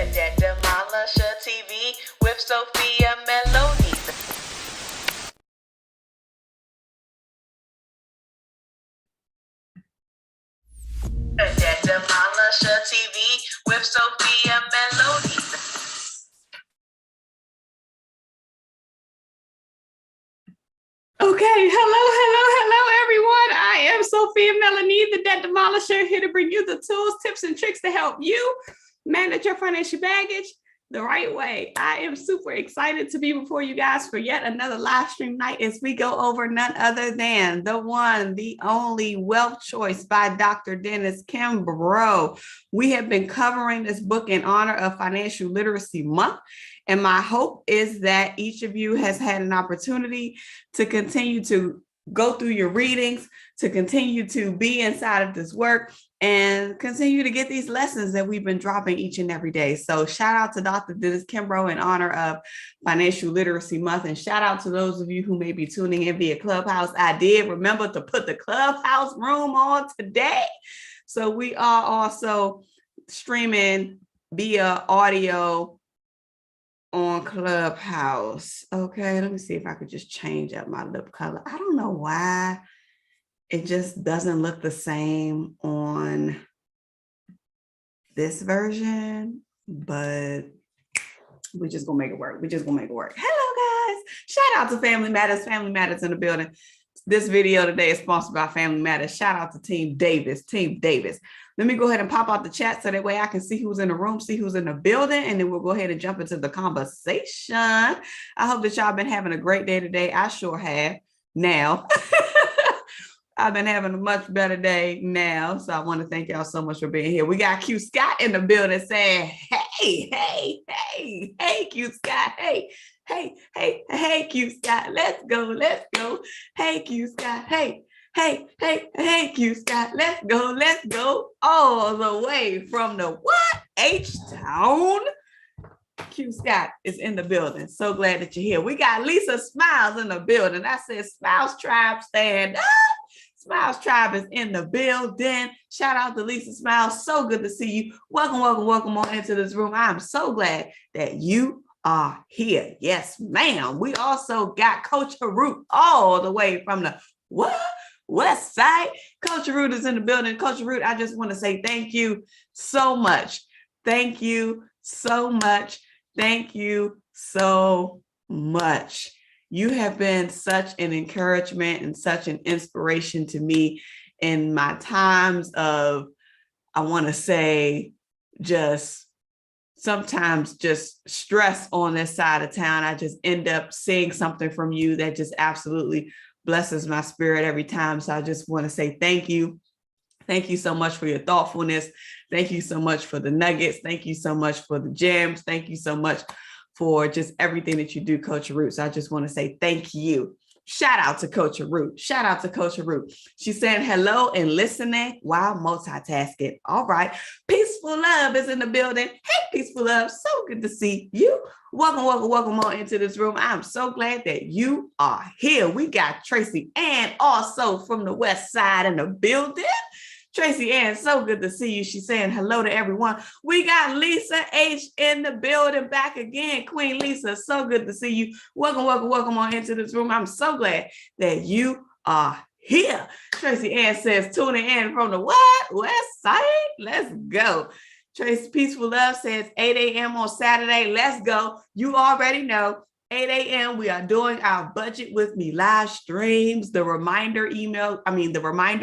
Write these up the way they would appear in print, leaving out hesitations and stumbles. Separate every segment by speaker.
Speaker 1: Debt Demolisher TV with Sophia Melone. Debt Demolisher TV with Sophia Melone.
Speaker 2: Okay, hello, everyone. I am Sophia Melonē, the Debt Demolisher, here to bring you the tools, tips, and tricks to help you manage your financial baggage the right way. I am super excited to be before you guys for yet another live stream night as we go over none other than the one, the only Wealth Choice by Dr. Dennis Kimbrough. We have been covering this book in honor of Financial Literacy Month. And my hope is that each of you has had an opportunity to continue to go through your readings, to continue to be inside of this work, and continue to get these lessons that we've been dropping each and every day. So shout out to Dr. Dennis Kimbrough in honor of Financial Literacy Month. And shout out to those of you who may be tuning in via Clubhouse. I did remember to put the Clubhouse room on today. So we are also streaming via audio on Clubhouse. Okay, let me see if I could just change up my lip color. I don't know why it just doesn't look the same on this version, but we're just gonna make it work. Hello guys, shout out to Family Matters in the building. This video today is sponsored by Family Matters. Shout out to Team Davis. Let me go ahead and pop out the chat so that way I can see who's in the room, see who's in the building, and then we'll go ahead and jump into the conversation. I hope that y'all been having a great day today. I sure have now. I've been having a much better day now. So I want to thank y'all so much for being here. We got Q Scott in the building saying, hey, Q Scott, hey, Q Scott, let's go. Hey, Q Scott, hey, Q Scott, let's go. All the way from the what? H-Town. Q Scott is in the building. So glad that you're here. We got Lisa Smiles in the building. I said, Smiles Tribe, stand up. Smiles Tribe is in the building. Shout out to Lisa Smiles. So good to see you. Welcome on into this room. I'm so glad that you are here. Yes, ma'am. We also got Coach Harut all the way from the West Side. Coach Harut is in the building. Coach Harut, I just want to say thank you so much. Thank you so much. Thank you so much. You have been such an encouragement and such an inspiration to me in my times of, I want to say, just sometimes just stress on this side of town. I just end up seeing something from you that just absolutely blesses my spirit every time. So I just want to say thank you. Thank you so much for your thoughtfulness. Thank you so much for the nuggets. Thank you so much for the gems. Thank you so much for just everything that you do, Coach Harut. So I just want to say thank you. Shout out to Coach Harut. She's saying hello and listening while multitasking. All right. Peaceful Love is in the building. Hey, Peaceful Love. So good to see you. Welcome on into this room. I'm so glad that you are here. We got Tracy Ann also from the West Side in the building. Tracy Ann, so good to see you. She's saying hello to everyone. We got Lisa H in the building back again. Queen Lisa, so good to see you. Welcome on into this room. I'm so glad that you are here. Tracy Ann says, tuning in from the what? West Side? Let's go. Tracy Peaceful Love says 8 a.m. on Saturday. Let's go. You already know. 8 a.m. we are doing our Budget With Me live streams. The reminder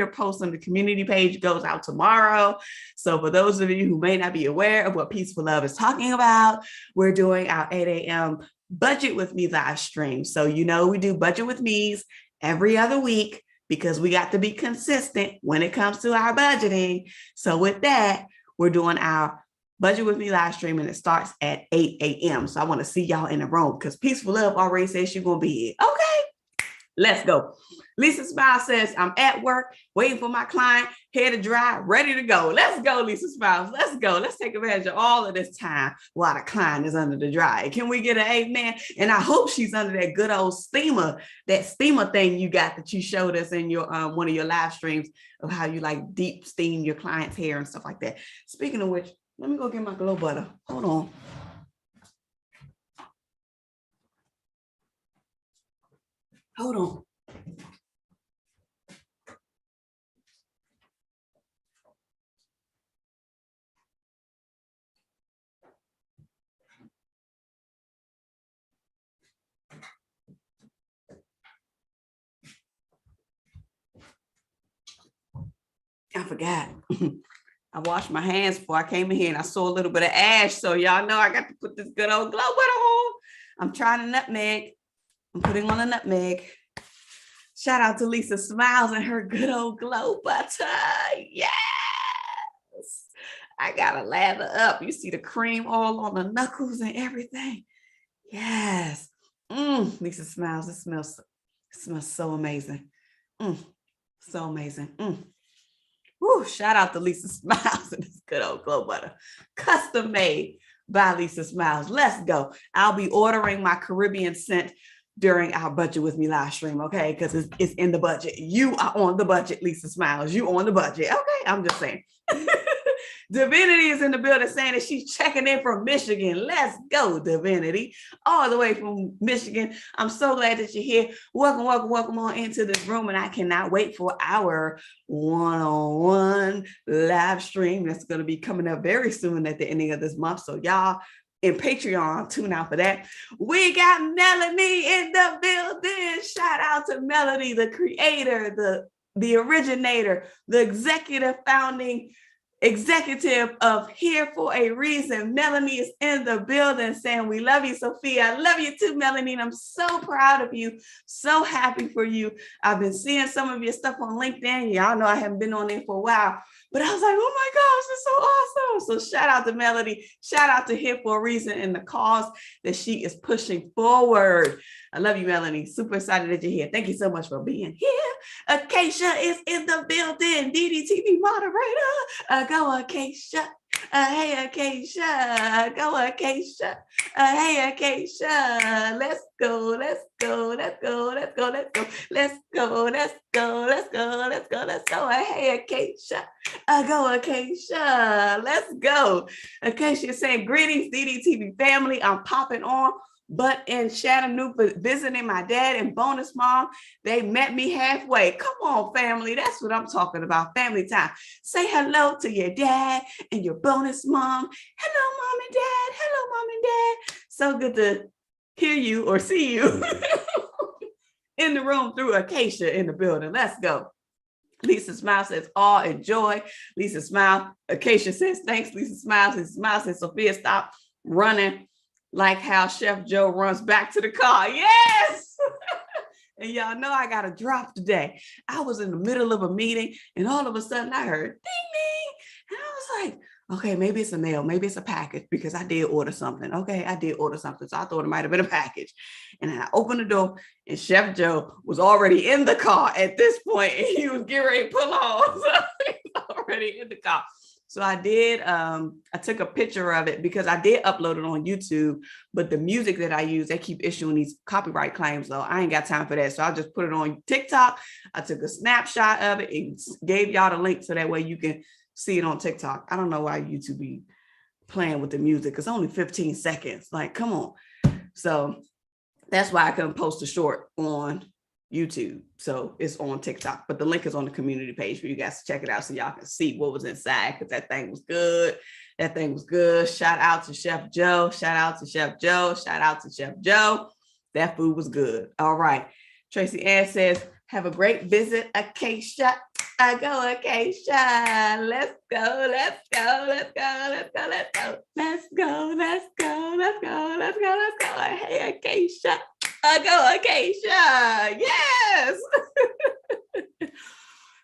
Speaker 2: post on the community page goes out tomorrow. So for those of you who may not be aware of what Peaceful Love is talking about, we're doing our 8 a.m. Budget With Me live stream. So you know we do Budget With Me's every other week because we got to be consistent when it comes to our budgeting. So with that, we're doing our Budget With Me live stream, and it starts at 8 a.m. So I want to see y'all in the room because Peaceful Love already says she's going to be here. Okay, let's go. Lisa Smile says, I'm at work, waiting for my client, hair to dry, ready to go. Let's go, Lisa Smile. Let's go. Let's take advantage of all of this time while the client is under the dryer. Can we get an amen? And I hope she's under that good old steamer, that steamer thing you got that you showed us in your one of your live streams of how you like deep steam your client's hair and stuff like that. Speaking of which, Let me go get my glow butter. Hold on. Hold on. I forgot. I washed my hands before I came in here and I saw a little bit of ash. So y'all know I got to put this good old glow butter on. I'm trying a nutmeg. I'm putting on a nutmeg. Shout out to Lisa Smiles and her good old glow butter. Yes. I gotta lather up. You see the cream all on the knuckles and everything. Yes. Lisa Smiles. It smells so amazing. So amazing. Woo, shout out to Lisa Smiles and this good old glow butter. Custom made by Lisa Smiles. Let's go. I'll be ordering my Caribbean scent during our Budget With Me live stream, okay? Because it's in the budget. You are on the budget, Lisa Smiles. You on the budget. Okay, I'm just saying. Divinity is in the building saying that she's checking in from Michigan. Let's go, Divinity. All the way from Michigan. I'm so glad that you're here. Welcome on into this room. And I cannot wait for our one-on-one live stream that's going to be coming up very soon at the ending of this month. So y'all in Patreon, tune out for that. We got Melanie in the building. Shout out to Melanie, the creator, the originator, the founding executive of Here for a Reason. Melanie is in the building saying, we love you, Sophia. I love you too, Melanie. And I'm so proud of you. So happy for you. I've been seeing some of your stuff on LinkedIn. Y'all know I haven't been on there for a while, but I was like, oh my gosh, it's so awesome. So shout out to Melanie. Shout out to Here for a Reason and the cause that she is pushing forward. I love you, Melanie. Super excited that you're here. Thank you so much for being here. Acacia is in the building. DDTV moderator. Go Acacia. Hey Acacia. Go Acacia. Hey Acacia. Let's go. Let's go. Let's go. Let's go. Let's go. Let's go. Let's go. Let's go. Let's go. Let's go. Hey Acacia. Go Acacia. Let's go. Acacia saying, greetings, DDTV family. I'm popping on. But in Chattanooga, visiting my dad and bonus mom, they met me halfway. Come on, family. That's what I'm talking about. Family time. Say hello to your dad and your bonus mom. Hello, mom and dad. Hello, mom and dad. So good to hear you or see you in the room through Acacia in the building. Let's go. Lisa Smile says, all enjoy. Lisa Smile. Acacia says, thanks, Lisa Smile. Lisa Smile says, Sophia, stop running like how Chef Joe runs back to the car. Yes. And y'all know I got a drop today. I was in the middle of a meeting and all of a sudden I heard ding, ding. And I was like, okay, maybe it's a mail, maybe it's a package because I did order something. Okay, I did order something. So I thought it might have been a package. And then I opened the door and Chef Joe was already in the car at this point and he was getting ready to pull on. So he was already in the car. So I did, I took a picture of it because I did upload it on YouTube, but the music that I use, they keep issuing these copyright claims though. I ain't got time for that. So I just put it on TikTok. I took a snapshot of it and gave y'all the link so that way you can see it on TikTok. I don't know why YouTube be playing with the music. It's only 15 seconds. Like, come on. So that's why I couldn't post a short on YouTube. So it's on TikTok, but the link is on the community page for you guys to check it out so y'all can see what was inside because that thing was good. That thing was good. Shout out to Chef Joe. Shout out to Chef Joe. Shout out to Chef Joe. That food was good. All right. Tracy Ann says, have a great visit, Acacia. I go, Acacia. Let's go. Let's go. Let's go. Let's go. Let's go. Let's go. Let's go. Let's go. Let's go. Let's go. Hey, Acacia. I go, Acacia. Yes.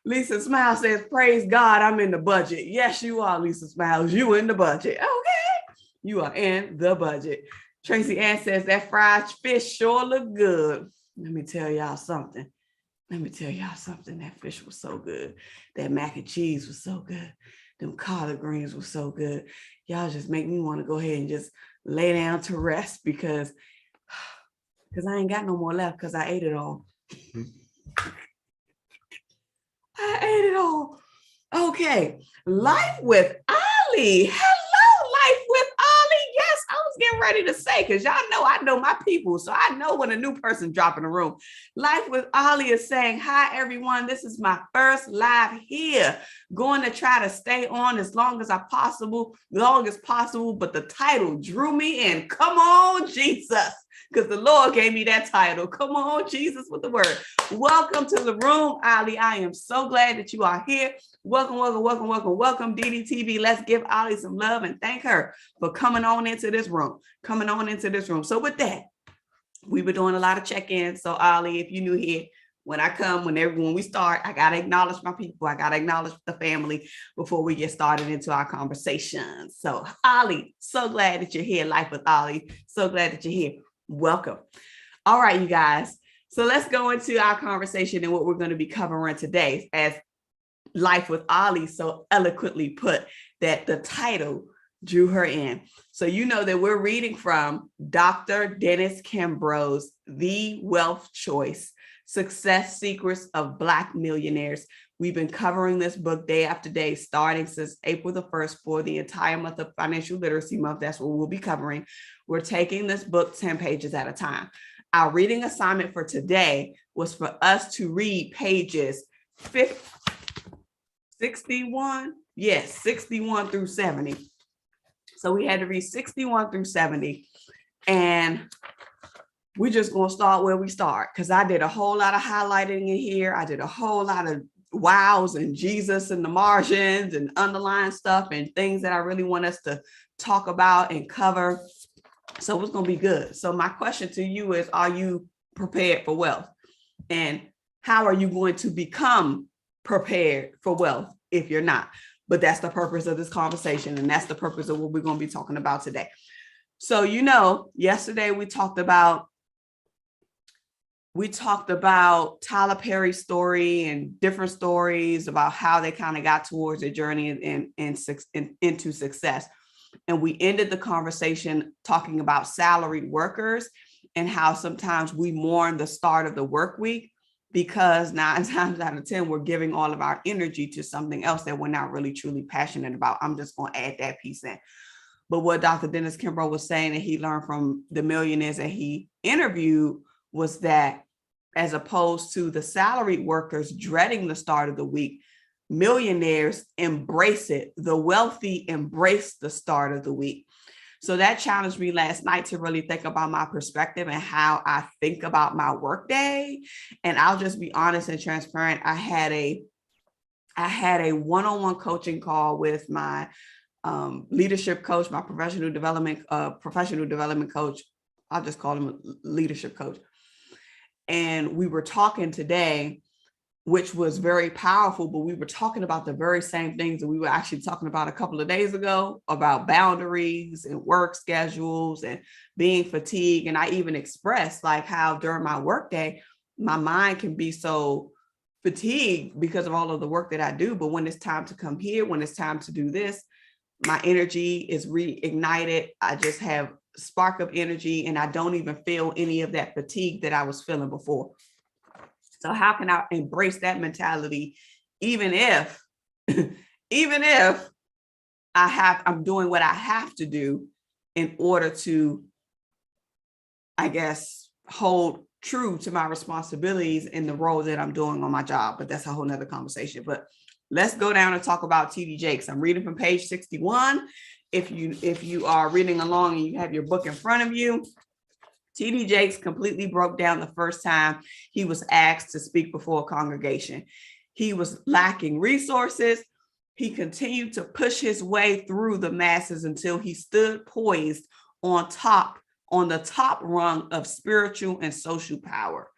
Speaker 2: Lisa Smile says, praise God, I'm in the budget. Yes, you are, Lisa Smiles. You in the budget. Okay. You are in the budget. Tracy Ann says, that fried fish sure look good. Let me tell y'all something. That fish was so good. That mac and cheese was so good. Them collard greens were so good. Y'all just make me want to go ahead and just lay down to rest because I ain't got no more left because I ate it all. I ate it all. Okay. Life with Ollie. Hello, was getting ready to say, because y'all know I know my people. So I know when a new person drop in the room. Life with Ollie is saying, hi, everyone. This is my first live here. Going to try to stay on as long as possible. But the title drew me in. Come on, Jesus. Because the Lord gave me that title. Come on, Jesus, with the word. Welcome to the room, Ollie. I am so glad that you are here. Welcome, DDTV. Let's give Ollie some love and thank her for coming on into this room. So with that, we were doing a lot of check-ins. So Ollie, if you're new here, when we start, I got to acknowledge my people. I got to acknowledge the family before we get started into our conversation. So Ollie, so glad that you're here. Life with Ollie. So glad that you're here. Welcome. All right, you guys. So let's go into our conversation and what we're going to be covering today, as Life with Ollie so eloquently put that the title drew her in. So you know that we're reading from Dr. Dennis Kimbrough's The Wealth Choice, Success Secrets of Black Millionaires. We've been covering this book day after day, starting since April the 1st for the entire month of Financial Literacy Month. That's what we'll be covering. We're taking this book 10 pages at a time. Our reading assignment for today was for us to read pages 61. Yes, 61 through 70. So we had to read 61 through 70. And we're just going to start where we start, because I did a whole lot of highlighting in here. I did a whole lot of wows and Jesus and the margins and underlying stuff and things that I really want us to talk about and cover. So it's going to be good. So my question to you is, are you prepared for wealth? And how are you going to become prepared for wealth if you're not? But that's the purpose of this conversation. And that's the purpose of what we're going to be talking about today. So, you know, yesterday we talked about Tyler Perry's story and different stories about how they kind of got towards their journey into success. And we ended the conversation talking about salaried workers and how sometimes we mourn the start of the work week because 9 times out of 10, we're giving all of our energy to something else that we're not really truly passionate about. I'm just going to add that piece in. But what Dr. Dennis Kimbrough was saying that he learned from the millionaires that he interviewed was that, as opposed to the salaried workers dreading the start of the week, millionaires embrace it. The wealthy embrace the start of the week. So that challenged me last night to really think about my perspective and how I think about my workday. And I'll just be honest and transparent. I had a one-on-one coaching call with my leadership coach, my professional development coach. I'll just call him a leadership coach. And we were talking today, which was very powerful, but we were talking about the very same things that we were actually talking about a couple of days ago, about boundaries and work schedules and being fatigued. And I even expressed like how during my workday, my mind can be so fatigued because of all of the work that I do. But when it's time to come here, when it's time to do this, my energy is reignited. I just have a spark of energy and I don't even feel any of that fatigue that I was feeling before. So how can I embrace that mentality, even if I'm doing what I have to do in order to, I guess, hold true to my responsibilities in the role that I'm doing on my job? But that's a whole nother conversation. But let's go down and talk about TD Jakes. I'm reading from page 61. If you are reading along and you have your book in front of you, TD Jakes completely broke down the first time he was asked to speak before a congregation. He was lacking resources. He continued to push his way through the masses until he stood poised on the top rung of spiritual and social power.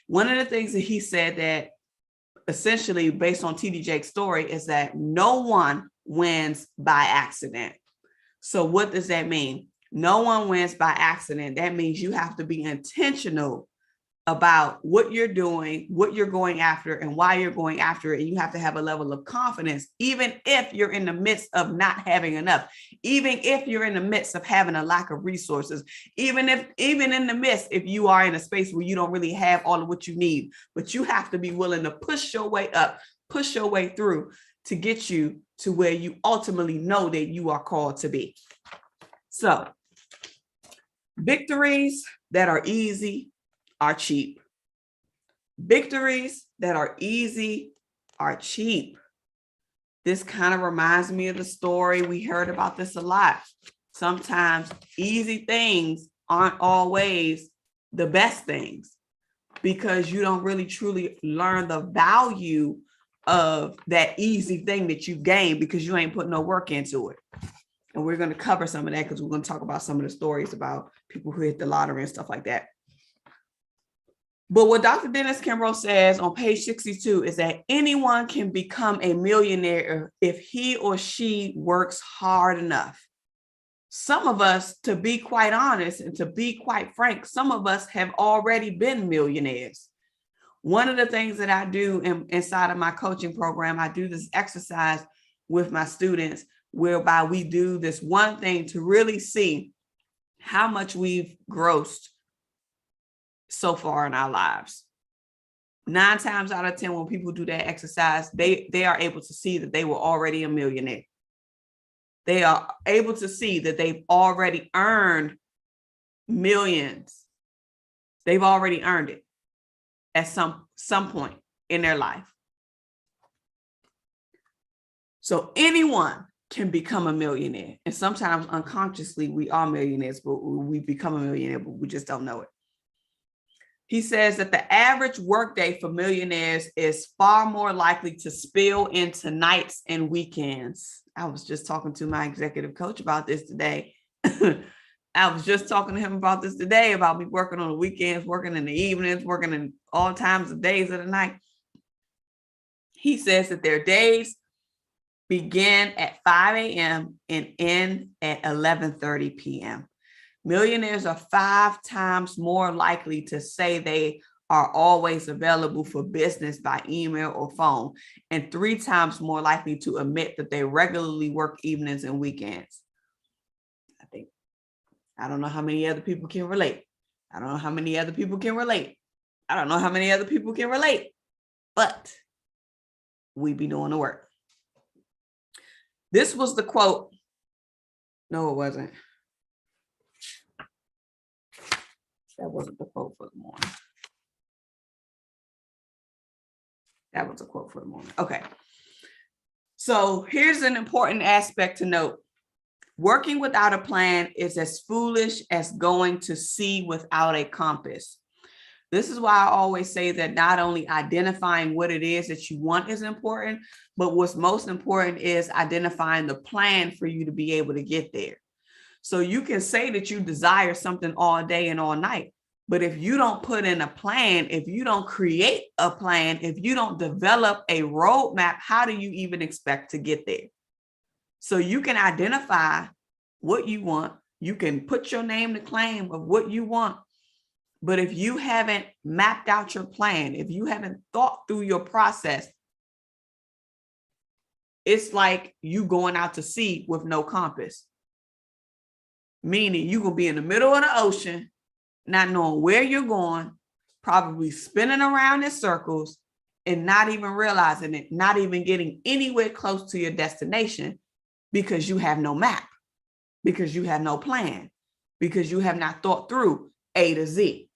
Speaker 2: One of the things that he said that essentially based on TD Jakes' story is that no one wins by accident. So what does that mean? No one wins by accident. That means you have to be intentional about what you're doing, what you're going after, and why you're going after it. And you have to have a level of confidence, even if you're in the midst of not having enough, even if you're in the midst of having a lack of resources, even in the midst, if you are in a space where you don't really have all of what you need, but you have to be willing to push your way up, push your way through to get you to where you ultimately know that you are called to be. So Victories that are easy are cheap. Victories that are easy are cheap. This kind of reminds me of the story. We heard about this a lot. Sometimes easy things aren't always the best things because you don't really truly learn the value of that easy thing that you gained because you ain't put no work into it. And we're going to cover some of that because we're going to talk about some of the stories about people who hit the lottery and stuff like that. But what Dr. Dennis Kimbrough says on page 62 is that anyone can become a millionaire if he or she works hard enough. Some of us, to be quite honest and to be quite frank, some of us have already been millionaires. One of the things that I do inside of my coaching program, I do this exercise with my students whereby we do this one thing to really see how much we've grossed so far in our lives. 9 times out of 10, when people do that exercise, they are able to see that they were already a millionaire. They are able to see that they've already earned millions. They've already earned it at some point in their life. So anyone can become a millionaire. And sometimes unconsciously we are millionaires, but we become a millionaire, but we just don't know it. He says that the average workday for millionaires is far more likely to spill into nights and weekends. I was just talking to my executive coach about this today. I was just talking to him about this today, about me working on the weekends, working in the evenings, working in all times of days of the night. He says that their days begin at 5 a.m. and end at 11:30 p.m. Millionaires are 5 times more likely to say they are always available for business by email or phone, and 3 times more likely to admit that they regularly work evenings and weekends. I don't know how many other people can relate. I don't know how many other people can relate. I don't know how many other people can relate, but we be doing the work. This was the quote. No, it wasn't. That wasn't the quote for the morning. That was a quote for the morning. Okay. So here's an important aspect to note. Working without a plan is as foolish as going to sea without a compass. This is why I always say that not only identifying what it is that you want is important, but what's most important is identifying the plan for you to be able to get there. So you can say that you desire something all day and all night, but if you don't put in a plan, if you don't create a plan, if you don't develop a roadmap, how do you even expect to get there? So you can identify what you want. You can put your name to claim of what you want. But if you haven't mapped out your plan, if you haven't thought through your process, it's like you going out to sea with no compass. Meaning you will be in the middle of the ocean, not knowing where you're going, probably spinning around in circles and not even realizing it, not even getting anywhere close to your destination because you have no map, because you have no plan, because you have not thought through A to Z.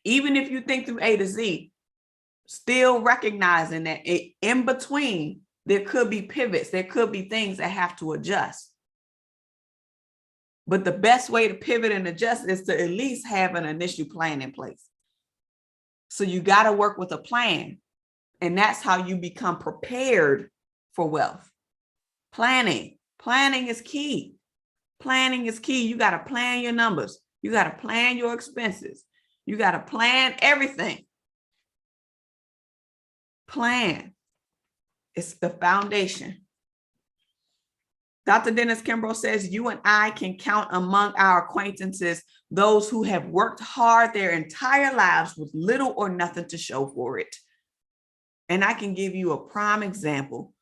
Speaker 2: Even if you think through A to Z, still recognizing that in between, there could be pivots, there could be things that have to adjust. But the best way to pivot and adjust is to at least have an initial plan in place. So you got to work with a plan. And that's how you become prepared for wealth. Planning is key. Planning is key. You got to plan your numbers. You got to plan your expenses. You got to plan everything. Plan. It's the foundation. Dr. Dennis Kimbrough says, you and I can count among our acquaintances those who have worked hard their entire lives with little or nothing to show for it. And I can give you a prime example.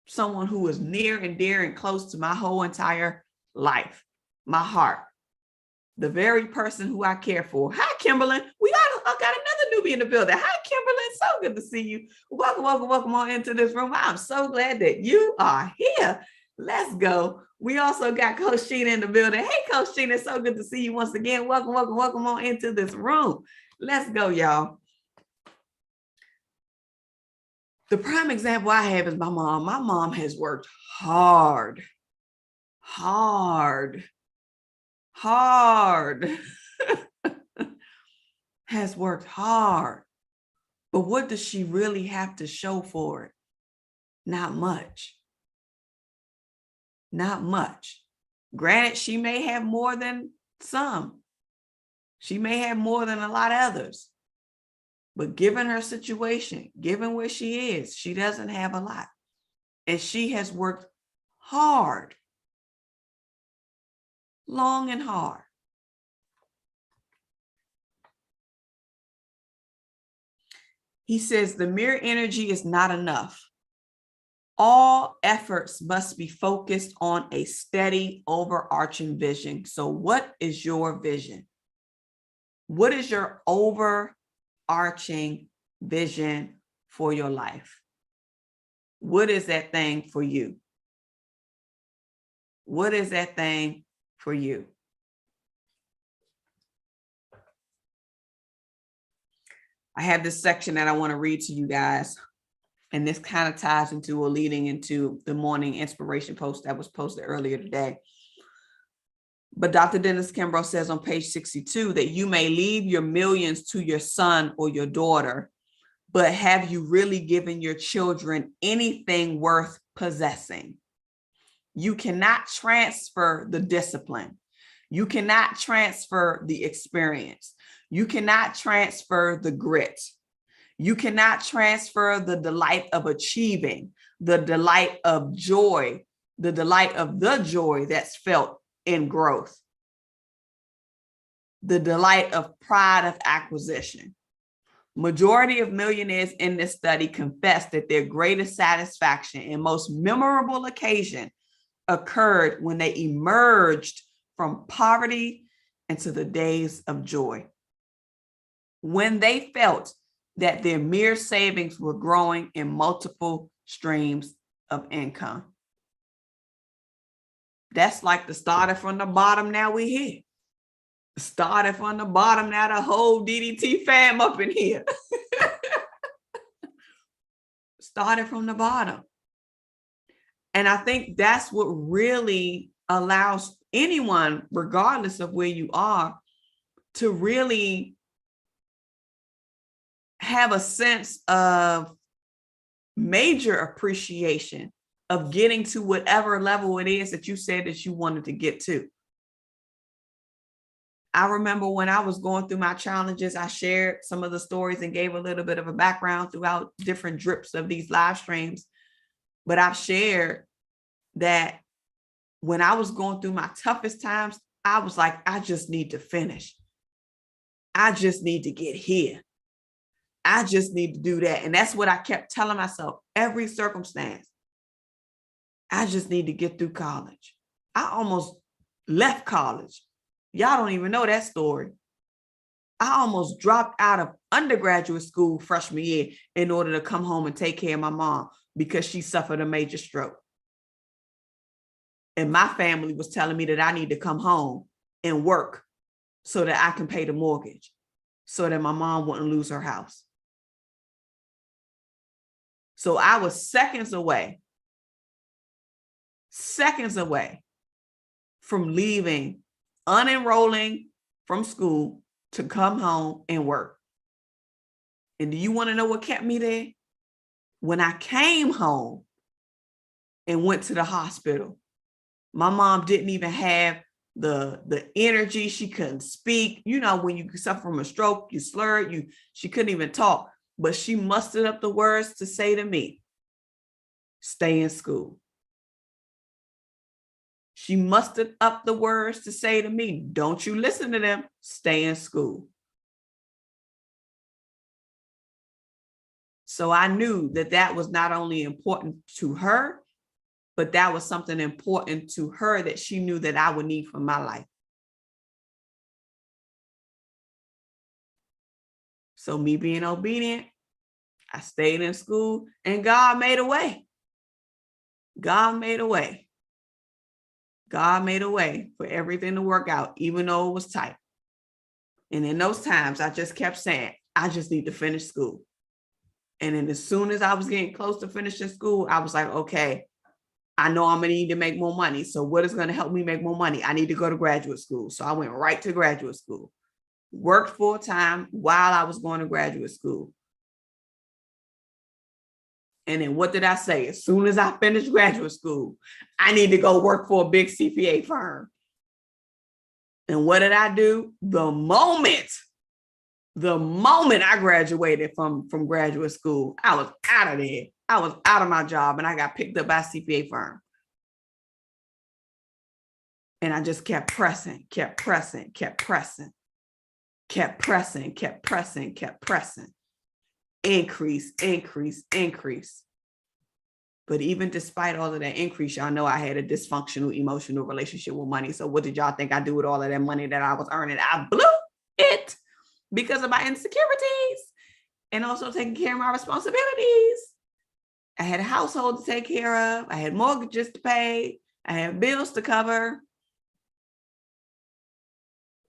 Speaker 2: Someone who is near and dear and close to my whole entire life, my heart, the very person who I care for. Hi, Kimberly. I got another newbie in the building. Hi, Kimberly. So good to see you. Welcome on into this room. I'm so glad that you are here. Let's go. We also got Coach Sheena in the building. Hey, Coach Sheena, it's so good to see you once again. Welcome, welcome, welcome on into this room. Let's go, y'all. The prime example I have is my mom. My mom has worked hard. Has worked hard. But what does she really have to show for it? Not much. Not much. Granted, she may have more than some. She may have more than a lot of others. But given her situation, given where she is, she doesn't have a lot. And she has worked hard. Long and hard. He says the mere energy is not enough. All efforts must be focused on a steady, overarching vision. So what is your vision? What is your overarching vision for your life? What is that thing for you? What is that thing for you? I have this section that I want to read to you guys. And this kind of ties into or leading into the morning inspiration post that was posted earlier today. But Dr. Dennis Kimbrough says on page 62 that you may leave your millions to your son or your daughter, but have you really given your children anything worth possessing? You cannot transfer the discipline. You cannot transfer the experience. You cannot transfer the grit. You cannot transfer the delight of achieving, the delight of joy, the delight of the joy that's felt in growth, the delight of pride of acquisition. Majority of millionaires in this study confess that their greatest satisfaction and most memorable occasion occurred when they emerged from poverty into the days of joy. When they felt that their mere savings were growing in multiple streams of income. That's like the started from the bottom, now we here. Started from the bottom, now the whole DDT fam up in here. Started from the bottom. And I think that's what really allows anyone, regardless of where you are, to really have a sense of major appreciation of getting to whatever level it is that you said that you wanted to get to. I remember when I was going through my challenges, I shared some of the stories and gave a little bit of a background throughout different drips of these live streams. But I've shared that when I was going through my toughest times, I was like, I just need to finish. I just need to get here. I just need to do that. And that's what I kept telling myself, every circumstance. I just need to get through college. I almost left college. Y'all don't even know that story. I almost dropped out of undergraduate school freshman year in order to come home and take care of my mom because she suffered a major stroke. And my family was telling me that I need to come home and work so that I can pay the mortgage, so that my mom wouldn't lose her house. So I was seconds away from leaving, unenrolling from school to come home and work. And do you want to know what kept me there? When I came home and went to the hospital, my mom didn't even have the energy. She couldn't speak. You know, when you suffer from a stroke, you slurred, she couldn't even talk. But she mustered up the words to say to me, stay in school. She mustered up the words to say to me, don't you listen to them, stay in school. So I knew that that was not only important to her, but that was something important to her that she knew that I would need for my life. So me being obedient, I stayed in school and God made a way. God made a way. God made a way for everything to work out, even though it was tight. And in those times, I just kept saying, I just need to finish school. And then as soon as I was getting close to finishing school, I was like, okay, I know I'm going to need to make more money. So what is going to help me make more money? I need to go to graduate school. So I went right to graduate school, worked full time while I was going to graduate school. And then what did I say? As soon as I finished graduate school, I need to go work for a big CPA firm. And what did I do? The moment I graduated from graduate school, I was out of there. I was out of my job and I got picked up by a CPA firm. And I just kept pressing. Increase. But even despite all of that increase, y'all know I had a dysfunctional emotional relationship with money. So what did y'all think I do with all of that money that I was earning? I blew it because of my insecurities and also taking care of my responsibilities. I had a household to take care of. I had mortgages to pay. I had bills to cover.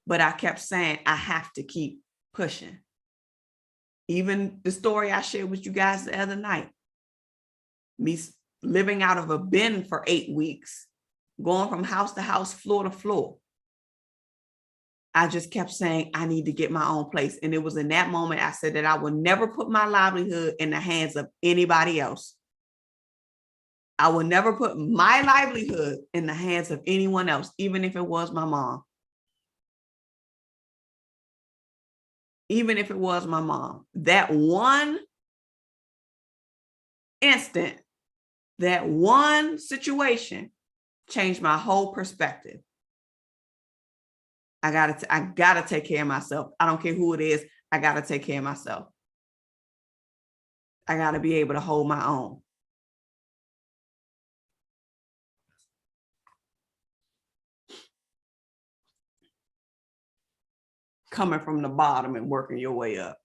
Speaker 2: But I kept saying, I have to keep pushing. Even the story I shared with you guys the other night, me living out of a bin for 8 weeks, going from house to house, floor to floor. I just kept saying, I need to get my own place. And it was in that moment I said that I would never put my livelihood in the hands of anybody else. I would never put my livelihood in the hands of anyone else, even if it was my mom. Even if it was my mom. That one instant, that one situation changed my whole perspective. I gotta take care of myself. I don't care who it is. I gotta take care of myself. I gotta be able to hold my own. Coming from the bottom and working your way up.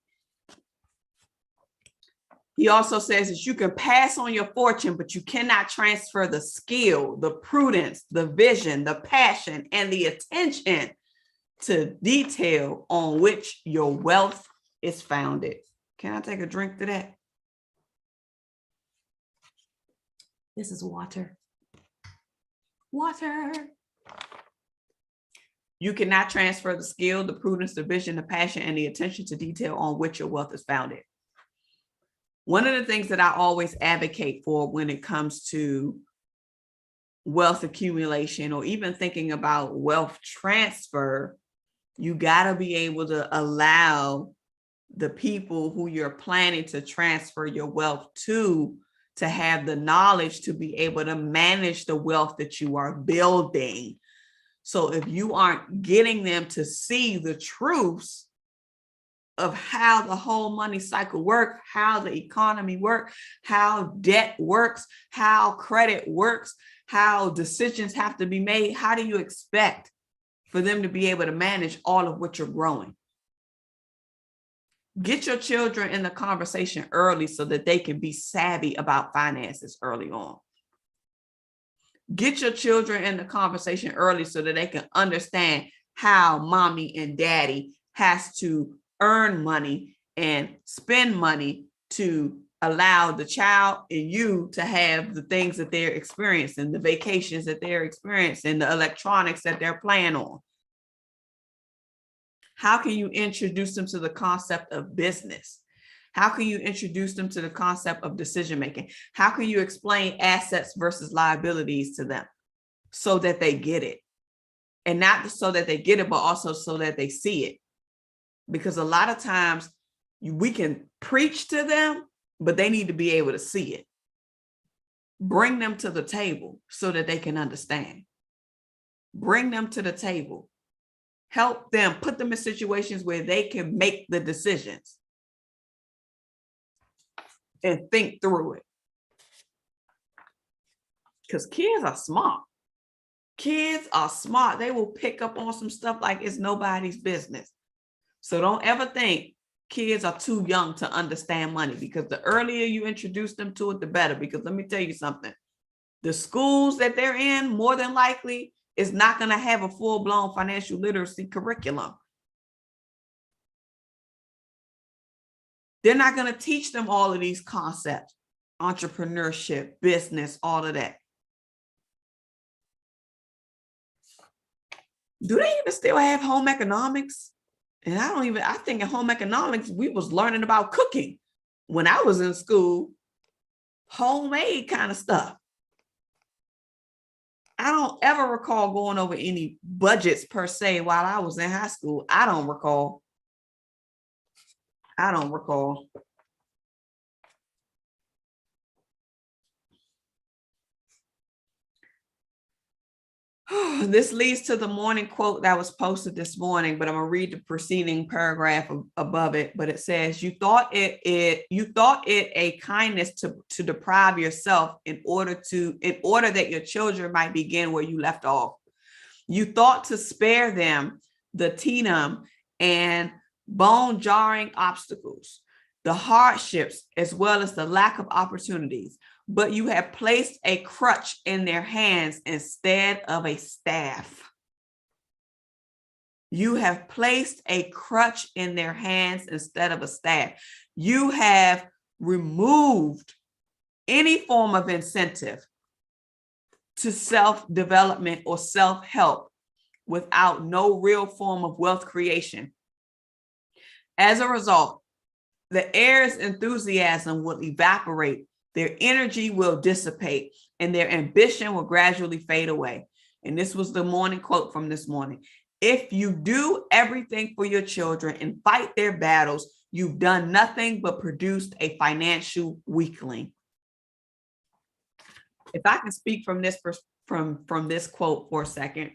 Speaker 2: He also says that you can pass on your fortune, but you cannot transfer the skill, the prudence, the vision, the passion, and the attention to detail on which your wealth is founded. Can I take a drink to that? This is water. Water. You cannot transfer the skill, the prudence, the vision, the passion, and the attention to detail on which your wealth is founded. One of the things that I always advocate for when it comes to wealth accumulation or even thinking about wealth transfer, you got to be able to allow the people who you're planning to transfer your wealth to have the knowledge to be able to manage the wealth that you are building. So if you aren't getting them to see the truths of how the whole money cycle works, how the economy works, how debt works, how credit works, how decisions have to be made, how do you expect for them to be able to manage all of what you're growing? Get your children in the conversation early so that they can be savvy about finances early on. Get your children in the conversation early so that they can understand how mommy and daddy has to earn money and spend money to allow the child and you to have the things that they're experiencing, the vacations that they're experiencing, the electronics that they're playing on. How can you introduce them to the concept of business? How can you introduce them to the concept of decision making? How can you explain assets versus liabilities to them so that they get it? And not so that they get it, but also so that they see it. Because a lot of times we can preach to them, but they need to be able to see it. Bring them to the table so that they can understand. Bring them to the table. Help them, put them in situations where they can make the decisions and think through it. Because kids are smart. Kids are smart. They will pick up on some stuff like it's nobody's business. So don't ever think kids are too young to understand money, because the earlier you introduce them to it, the better. Because let me tell you something. The schools that they're in, more than likely, is not going to have a full-blown financial literacy curriculum. They're not going to teach them all of these concepts, entrepreneurship, business, all of that. Do they even still have home economics? And I think in home economics, we was learning about cooking when I was in school, homemade kind of stuff. I don't ever recall going over any budgets per se while I was in high school. I don't recall. This leads to the morning quote that was posted this morning, but I'm gonna read the preceding paragraph above it. But it says, you thought it a kindness to deprive yourself in order that your children might begin where you left off. You thought to spare them the tedium and bone-jarring obstacles, the hardships, as well as the lack of opportunities, but you have placed a crutch in their hands instead of a staff. You have placed a crutch in their hands instead of a staff. You have removed any form of incentive to self-development or self-help without no real form of wealth creation. As a result, the heir's enthusiasm will evaporate, their energy will dissipate, and their ambition will gradually fade away. And this was the morning quote from this morning. If you do everything for your children and fight their battles, you've done nothing but produced a financial weakling. If I can speak from this quote for a second,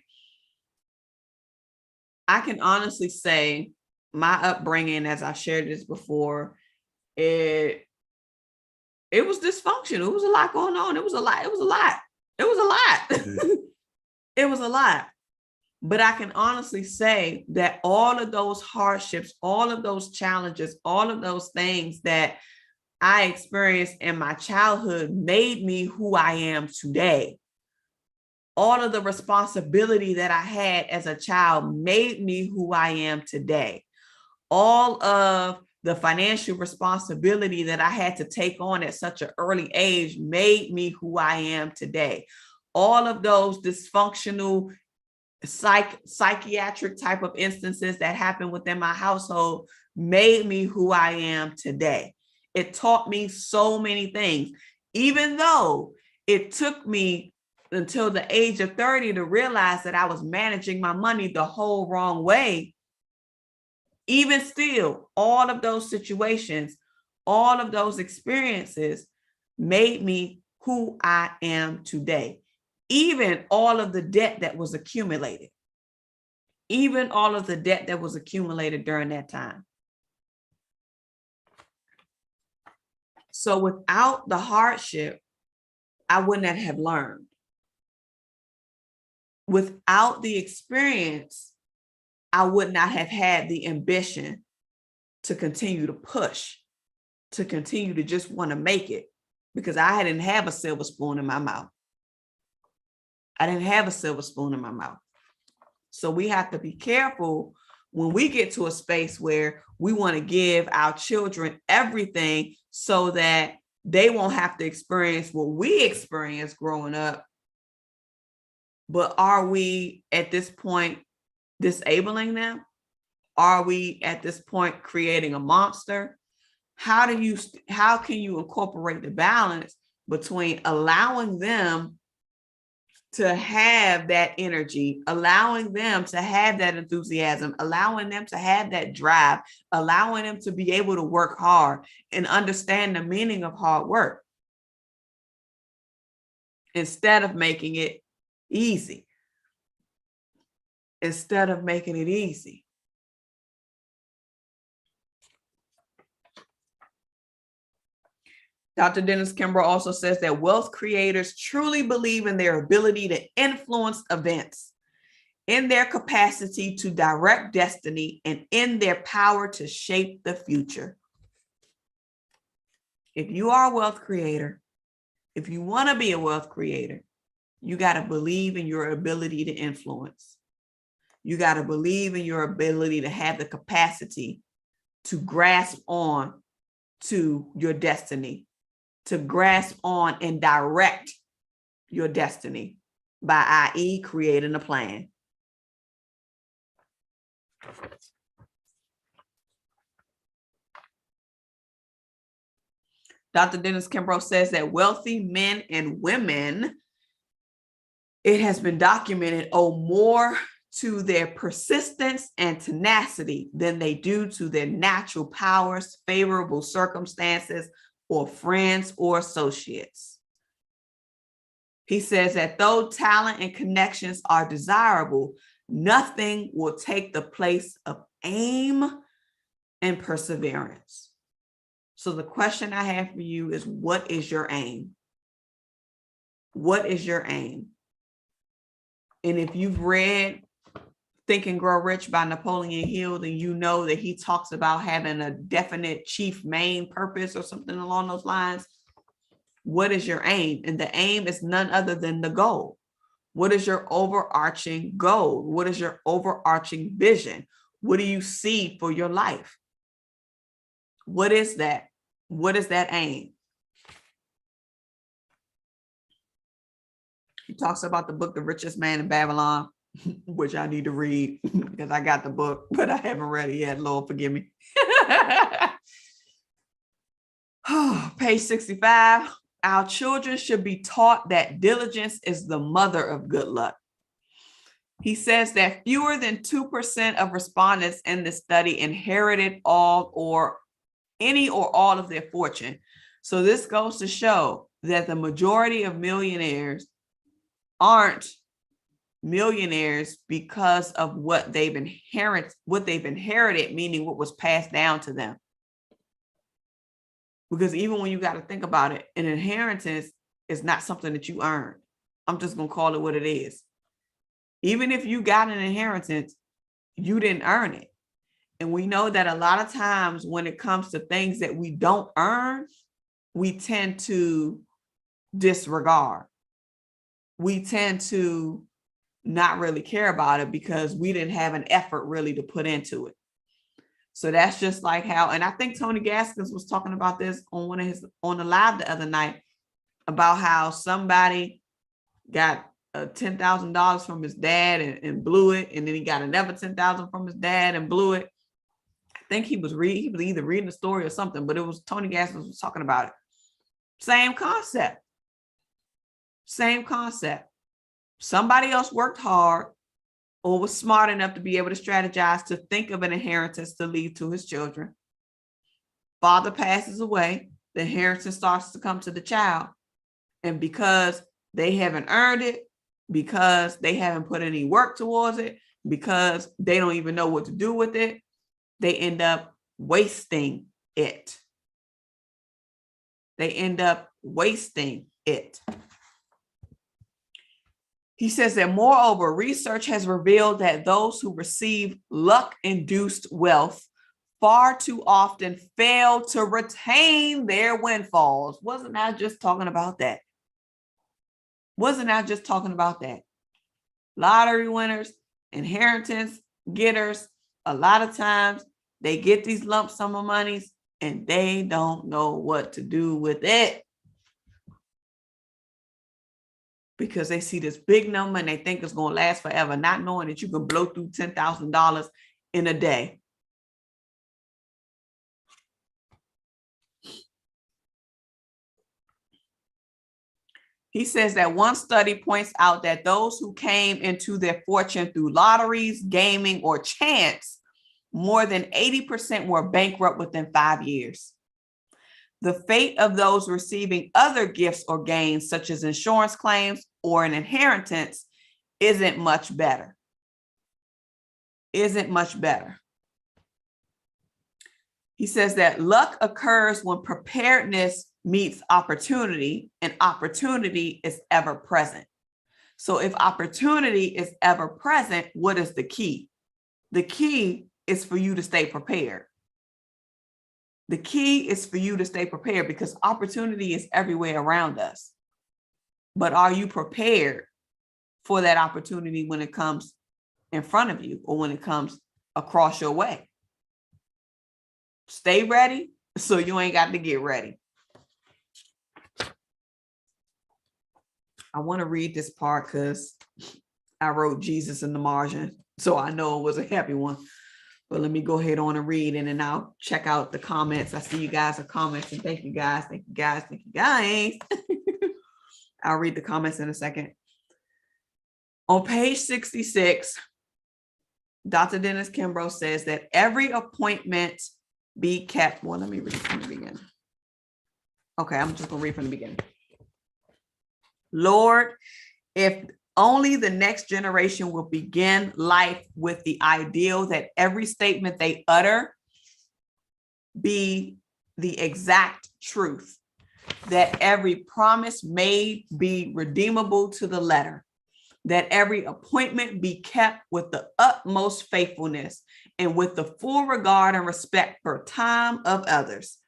Speaker 2: I can honestly say my upbringing, as I shared this before, it was dysfunctional. It was a lot going on. It was a lot. But I can honestly say that all of those hardships, all of those challenges, all of those things that I experienced in my childhood made me who I am today. All of the responsibility that I had as a child made me who I am today. All of the financial responsibility that I had to take on at such an early age made me who I am today. All of those dysfunctional psychiatric type of instances that happened within my household made me who I am today. It taught me so many things, even though it took me until the age of 30 to realize that I was managing my money the whole wrong way. Even still, all of those situations, all of those experiences made me who I am today. Even all of the debt that was accumulated, during that time. So without the hardship, I would not have learned. Without the experience, I would not have had the ambition to continue to push, to continue to just want to make it, because I didn't have a silver spoon in my mouth. So we have to be careful when we get to a space where we want to give our children everything so that they won't have to experience what we experienced growing up. But are we at this point disabling them? Are we at this point creating a monster? How can you incorporate the balance between allowing them to have that energy, allowing them to have that enthusiasm, allowing them to have that drive, allowing them to be able to work hard and understand the meaning of hard work instead of making it easy? Dr. Dennis Kimbrough also says that wealth creators truly believe in their ability to influence events, in their capacity to direct destiny, and in their power to shape the future. If you are a wealth creator, if you want to be a wealth creator, You got to believe in your ability to influence. You got to believe in your ability to have the capacity to grasp on to your destiny, to grasp on and direct your destiny by, i.e., creating a plan. Dr. Dennis Kimbrough says that wealthy men and women, it has been documented, owe more to their persistence and tenacity than they do to their natural powers, favorable circumstances, or friends or associates. He says that though talent and connections are desirable, nothing will take the place of aim and perseverance. So the question I have for you is, what is your aim? What is your aim? And if you've read Think and Grow Rich by Napoleon Hill, then you know that he talks about having a definite chief main purpose or something along those lines. What is your aim? And the aim is none other than the goal. What is your overarching goal? What is your overarching vision? What do you see for your life? What is that? What is that aim? He talks about the book, The Richest Man in Babylon, which I need to read because I got the book, but I haven't read it yet. Lord, forgive me. Page 65. Our children should be taught that diligence is the mother of good luck. He says that fewer than 2% of respondents in the study inherited all or any or all of their fortune. So this goes to show that the majority of millionaires aren't millionaires because of what they've inherited, meaning what was passed down to them. Because even when you got to think about it, an inheritance is not something that you earn. I'm just going to call it what it is. Even if you got an inheritance, you didn't earn it. And we know that a lot of times when it comes to things that we don't earn, we tend to disregard. We tend to not really care about it because we didn't have an effort really to put into it. So that's just like how, and I think Tony Gaskins was talking about this on on the live the other night about how somebody got $10,000 from his dad and blew it, and then he got another $10,000 from his dad and blew it. I think he was either reading the story or something, but it was Tony Gaskins was talking about it. Same concept. Same concept. Somebody else worked hard or was smart enough to be able to strategize to think of an inheritance to leave to his children. Father passes away, the inheritance starts to come to the child. And because they haven't earned it, because they haven't put any work towards it, because they don't even know what to do with it, they end up wasting it. They end up wasting it. He says that moreover, research has revealed that those who receive luck-induced wealth far too often fail to retain their windfalls. Wasn't I just talking about that? Wasn't I just talking about that? Lottery winners, inheritance getters, a lot of times they get these lump sum of monies and they don't know what to do with it. Because they see this big number and they think it's going to last forever, not knowing that you can blow through $10,000 in a day. He says that one study points out that those who came into their fortune through lotteries, gaming, or chance, more than 80% were bankrupt within 5 years. The fate of those receiving other gifts or gains, such as insurance claims or an inheritance, isn't much better. Isn't much better. He says that luck occurs when preparedness meets opportunity, and opportunity is ever present. So if opportunity is ever present, what is the key? The key is for you to stay prepared. The key is for you to stay prepared because opportunity is everywhere around us. But are you prepared for that opportunity when it comes in front of you or when it comes across your way. Stay ready so you ain't got to get ready. I want to read this part because I wrote Jesus in the margin, so I know it was a happy one. But let me go ahead on and read, and then I'll check out the comments. I see you guys are commenting. Thank you guys. Thank you guys. Thank you guys. I'll read the comments in a second. On page 66, Dr. Dennis Kimbrough says that every appointment be kept. Well, let me read from the beginning. Okay, I'm just going to read from the beginning. Lord, if only the next generation will begin life with the ideal that every statement they utter be the exact truth, that every promise made be redeemable to the letter, that every appointment be kept with the utmost faithfulness and with the full regard and respect for time of others,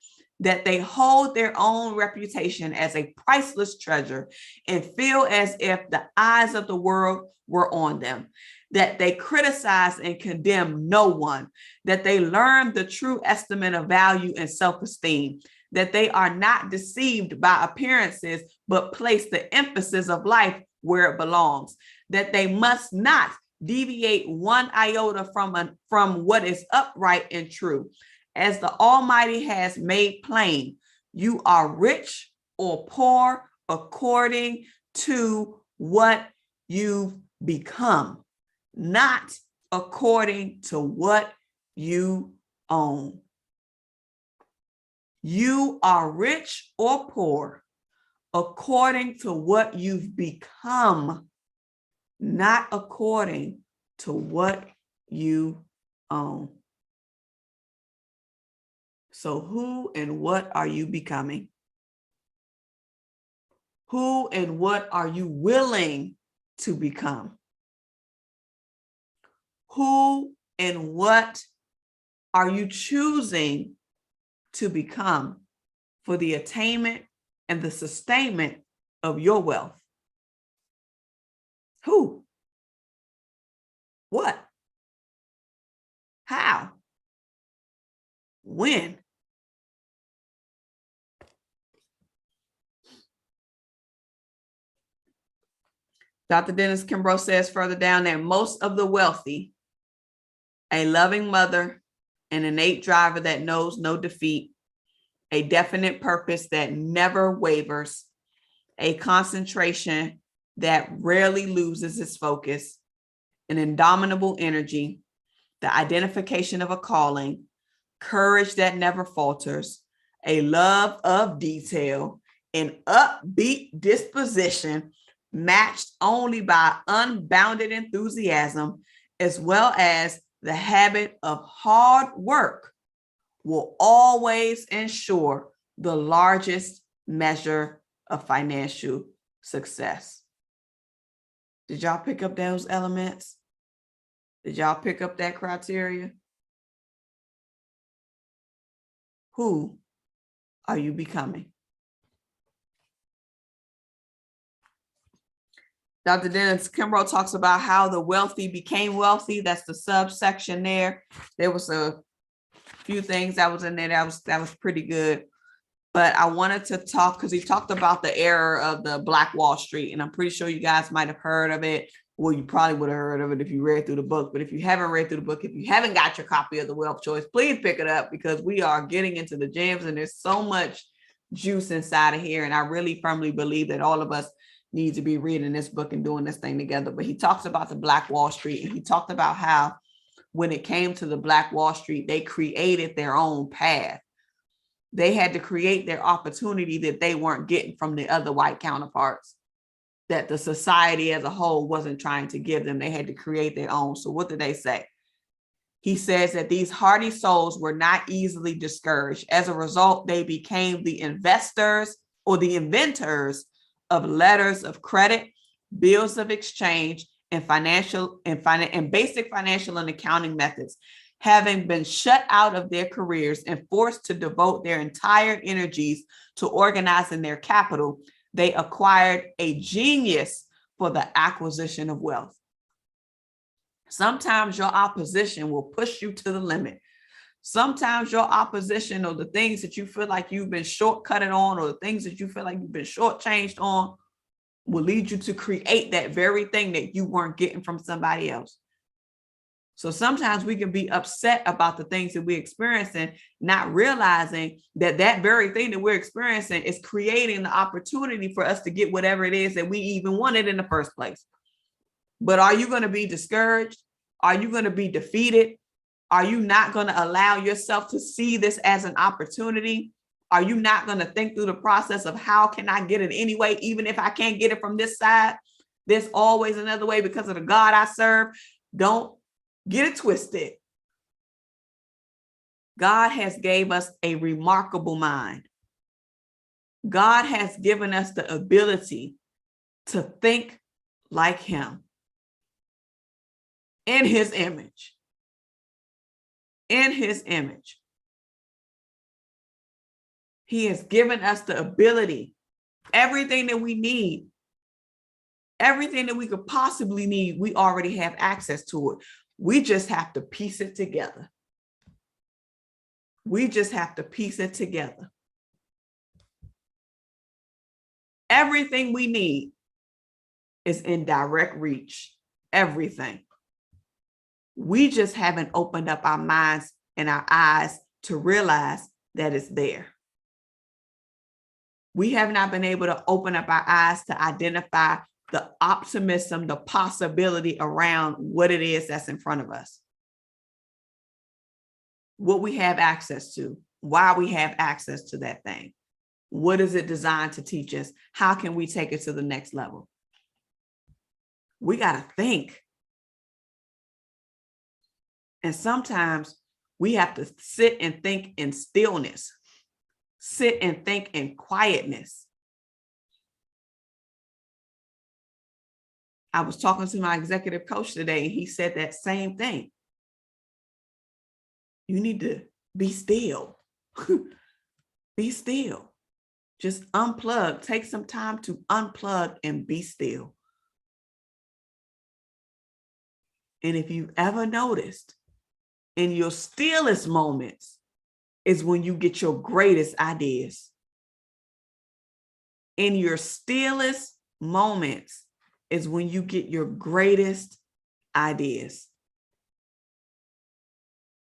Speaker 2: that they hold their own reputation as a priceless treasure and feel as if the eyes of the world were on them, that they criticize and condemn no one, that they learn the true estimate of value and self-esteem, that they are not deceived by appearances, but place the emphasis of life where it belongs, that they must not deviate one iota from what is upright and true. As the Almighty has made plain, you are rich or poor according to what you've become, not according to what you own. You are rich or poor according to what you've become, not according to what you own. So who and what are you becoming? Who and what are you willing to become? Who and what are you choosing to become for the attainment and the sustainment of your wealth? Who? What? How? When? Dr. Dennis Kimbrough says further down that most of the wealthy, a loving mother, an innate driver that knows no defeat, a definite purpose that never wavers, a concentration that rarely loses its focus, an indomitable energy, the identification of a calling, courage that never falters, a love of detail, an upbeat disposition matched only by unbounded enthusiasm, as well as the habit of hard work, will always ensure the largest measure of financial success. Did y'all pick up those elements? Did y'all pick up that criteria? Who are you becoming? Dr. Dennis Kimbrough talks about how the wealthy became wealthy. That's the subsection there. There was a few things that was in there that was pretty good. But I wanted to talk because he talked about the error of the Black Wall Street. And I'm pretty sure you guys might have heard of it. Well, you probably would have heard of it if you read through the book. But if you haven't read through the book, if you haven't got your copy of The Wealth Choice, please pick it up because we are getting into the gems and there's so much juice inside of here. And I really firmly believe that all of us need to be reading this book and doing this thing together. But he talks about the Black Wall Street, and he talked about how when it came to the Black Wall Street, they created their own path. They had to create their opportunity that they weren't getting from the other white counterparts, that the society as a whole wasn't trying to give them. They had to create their own. So what did they say? He says that these hardy souls were not easily discouraged. As a result, they became the investors or the inventors of letters of credit, bills of exchange, and basic financial and accounting methods. Having been shut out of their careers and forced to devote their entire energies to organizing their capital, they acquired a genius for the acquisition of wealth. Sometimes your opposition will push you to the limit. Sometimes your opposition or the things that you feel like you've been shortcutted on, or the things that you feel like you've been shortchanged on, will lead you to create that very thing that you weren't getting from somebody else. So sometimes we can be upset about the things that we're experiencing, not realizing that that very thing that we're experiencing is creating the opportunity for us to get whatever it is that we even wanted in the first place. But are you going to be discouraged? Are you going to be defeated? Are you not going to allow yourself to see this as an opportunity? Are you not going to think through the process of how can I get it anyway, even if I can't get it from this side? There's always another way because of the God I serve. Don't get it twisted. God has gave us a remarkable mind. God has given us the ability to think like him in his image. In his image. He has given us the ability, everything that we need, everything that we could possibly need, we already have access to it. We just have to piece it together. We just have to piece it together. Everything we need is in direct reach. Everything. We just haven't opened up our minds and our eyes to realize that it's there. We have not been able to open up our eyes to identify the optimism, the possibility around what it is that's in front of us. What we have access to, why we have access to that thing. What is it designed to teach us? How can we take it to the next level? We got to think. And sometimes we have to sit and think in stillness, sit and think in quietness. I was talking to my executive coach today, and he said that same thing. You need to be still. Be still. Just unplug. Take some time to unplug and be still. And if you've ever noticed, in your stillest moments is when you get your greatest ideas. In your stillest moments is when you get your greatest ideas.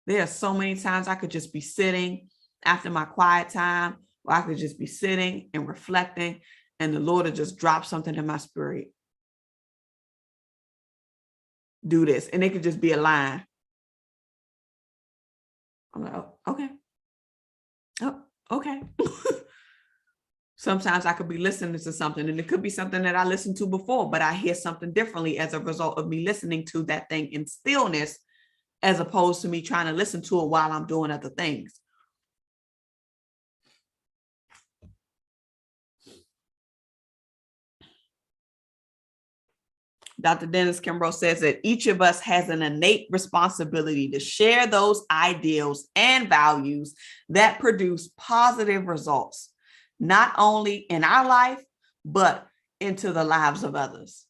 Speaker 2: There are so many times I could just be sitting after my quiet time, or I could just be sitting and reflecting, and the Lord will just drop something in my spirit. Do this. And it could just be a line. I'm like, oh, okay. Oh, okay. Sometimes I could be listening to something, and it could be something that I listened to before, but I hear something differently as a result of me listening to that thing in stillness, as opposed to me trying to listen to it while I'm doing other things. Dr. Dennis Kimbrough says that each of us has an innate responsibility to share those ideals and values that produce positive results, not only in our life, but into the lives of others.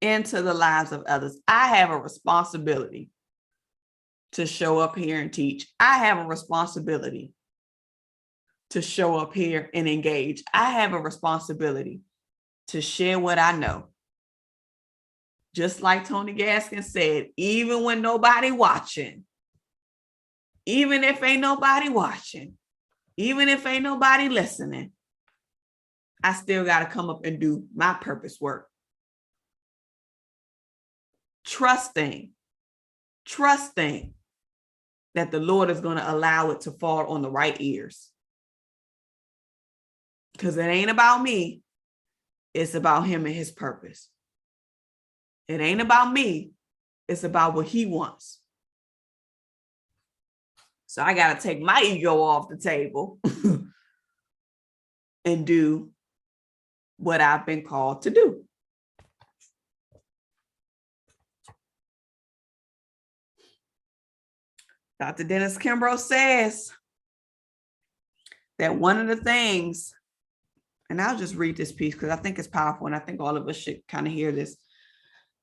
Speaker 2: Into the lives of others. I have a responsibility to show up here and teach. I have a responsibility to show up here and engage. I have a responsibility to share what I know. Just like Tony Gaskin said, even when nobody watching, even if ain't nobody watching, even if ain't nobody listening, I still got to come up and do my purpose work. Trusting that the Lord is going to allow it to fall on the right ears. Because it ain't about me. It's about him and his purpose. It ain't about me. It's about what he wants. So I got to take my ego off the table and do what I've been called to do. Dr. Dennis Kimbrough says that one of the things And I'll just read this piece because I think it's powerful and I think all of us should kind of hear this.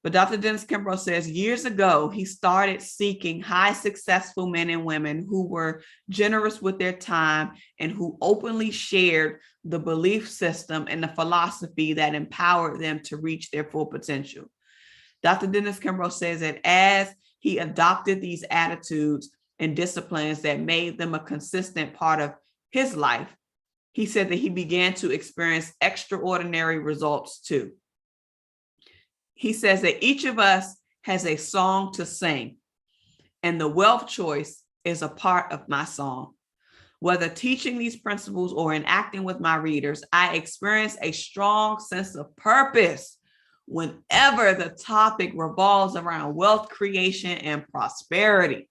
Speaker 2: But Dr. Dennis Kimbrough says, years ago, he started seeking high successful men and women who were generous with their time and who openly shared the belief system and the philosophy that empowered them to reach their full potential. Dr. Dennis Kimbrough says that as he adopted these attitudes and disciplines that made them a consistent part of his life, he said that he began to experience extraordinary results too. He says that each of us has a song to sing, and the wealth choice is a part of my song. Whether teaching these principles or interacting with my readers, I experience a strong sense of purpose whenever the topic revolves around wealth creation and prosperity.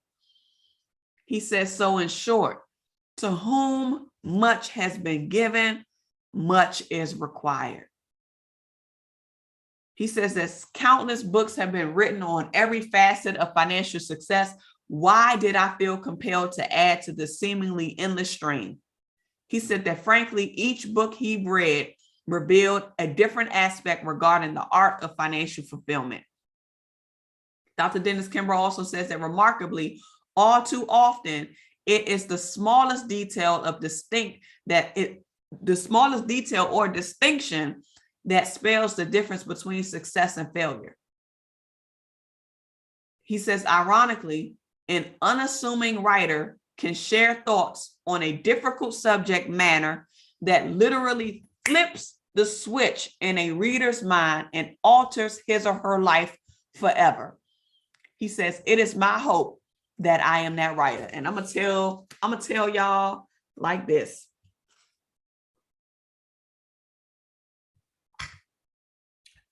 Speaker 2: He says, so in short, to whom much has been given, much is required. He says that countless books have been written on every facet of financial success. Why did I feel compelled to add to the seemingly endless stream? He said that frankly, each book he read revealed a different aspect regarding the art of financial fulfillment. Dr. Dennis Kimbrough also says that remarkably, all too often, it is the smallest detail or distinction that spells the difference between success and failure. He says, ironically, an unassuming writer can share thoughts on a difficult subject matter that literally flips the switch in a reader's mind and alters his or her life forever. He says, it is my hope that I am that writer. And I'm gonna tell y'all like this.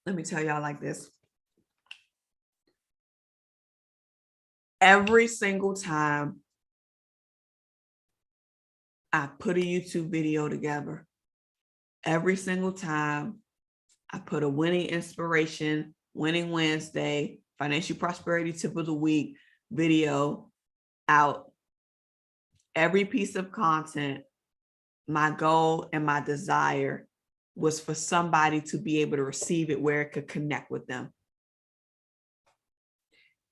Speaker 2: Let me tell y'all like this. Every single time I put a YouTube video together, every single time I put a winning inspiration, winning Wednesday, financial prosperity tip of the week video out, every piece of content, my goal and my desire was for somebody to be able to receive it where it could connect with them.